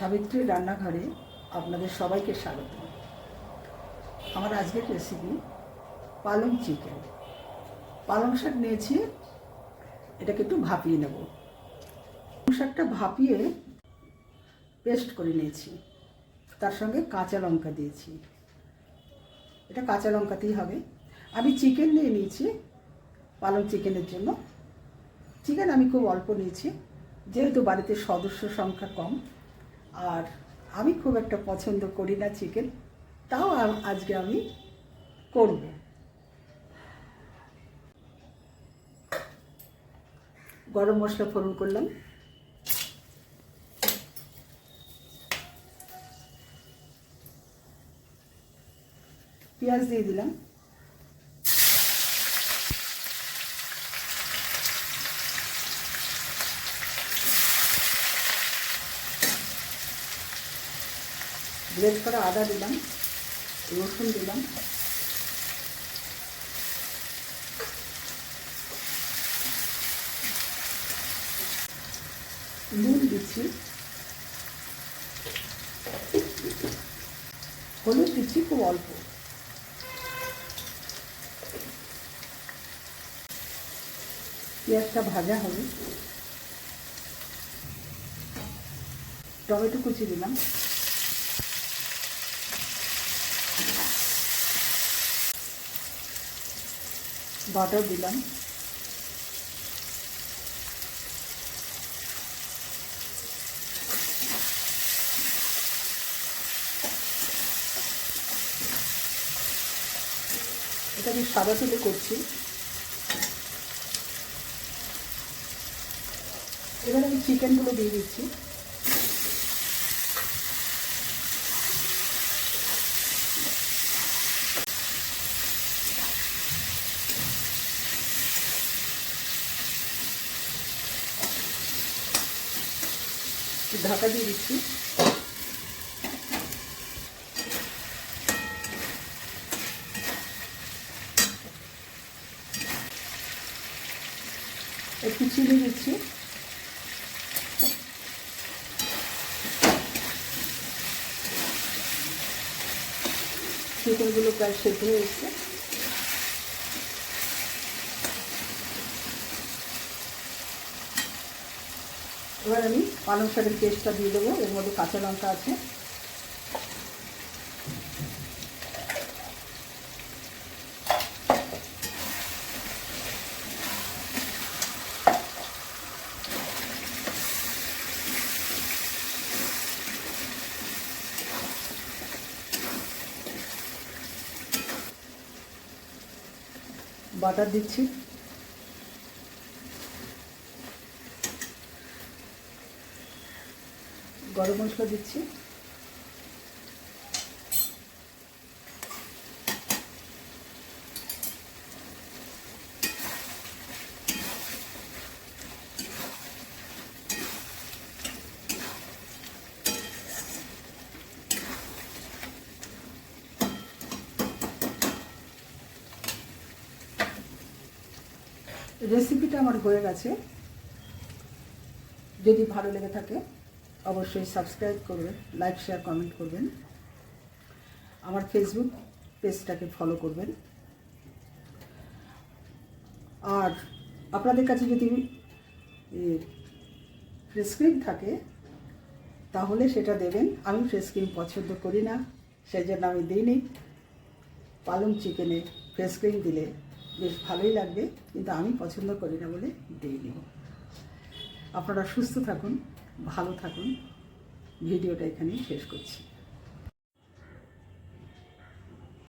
সাবিত্রী রান্নাঘরে আপনাদের সবাইকে স্বাগত। আমার আজকের রেসিপি পালং চিকেন। পালং শাক নিয়েছি, এটাকে একটু ভাপিয়ে নেব। পালং শাকটা ভাপিয়ে পেস্ট করে নিয়েছি, তার সঙ্গে কাঁচা লঙ্কা দিয়েছি। এটা কাঁচা লঙ্কাতেই হবে। আমি চিকেন নিয়ে নিয়েছি পালং চিকেনের জন্য। চিকেন আমি খুব অল্প নিয়েছি, যেহেতু বাড়িতে সদস্য সংখ্যা কম, আর আমি খুব একটা পছন্দ করি না চিকেন, তাও আজকে আমি করব। গরম মশলা ফোড়ন করলাম, পেঁয়াজ দিয়ে দিলাম, গ্রেট করা আদা দিলাম, রসুন দিলাম, নুন দিচ্ছি, হলুদ দিচ্ছি খুব অল্প, পেঁয়াজটা ভাজা হবে, টমেটো কুচি দিলাম, বাটার দিলাম, এটা আমি সাদা তেলে করছি। এবার আমি চিকেনগুলো দিয়ে দিচ্ছি। ঢাকা দিয়ে দিচ্ছি। একটু চিনি দিচ্ছি, চিকেনগুলো প্রায় সেদ্ধ হয়ে এসছে। এবার আমি পালং শাকের পেস্টটা দিয়ে দেবো, এর মধ্যে কাঁচা লঙ্কা আছে। বাটার দিচ্ছি, গরম মশলা দিচ্ছি, রেসিপিটা আমার হয়ে গেছে। যদি ভালো লেগে থাকে অবশ্যই সাবস্ক্রাইব করবেন, লাইক শেয়ার কমেন্ট করবেন, আমার ফেসবুক পেজটাকে ফলো করবেন। আর আপনাদের কাছে যদি ফ্রেশ ক্রিম থাকে তাহলে সেটা দেবেন। আমি ফ্রেশ ক্রিম পছন্দ করি না, সেই জন্য আমি দিইনি। পালং চিকেনে ফ্রেশ ক্রিম দিলে বেশ ভালোই লাগবে, কিন্তু আমি পছন্দ করি না বলে দিইনি। আপনারা সুস্থ থাকুন, ভালো থাকুন। ভিডিওটা এখানেই শেষ করছি।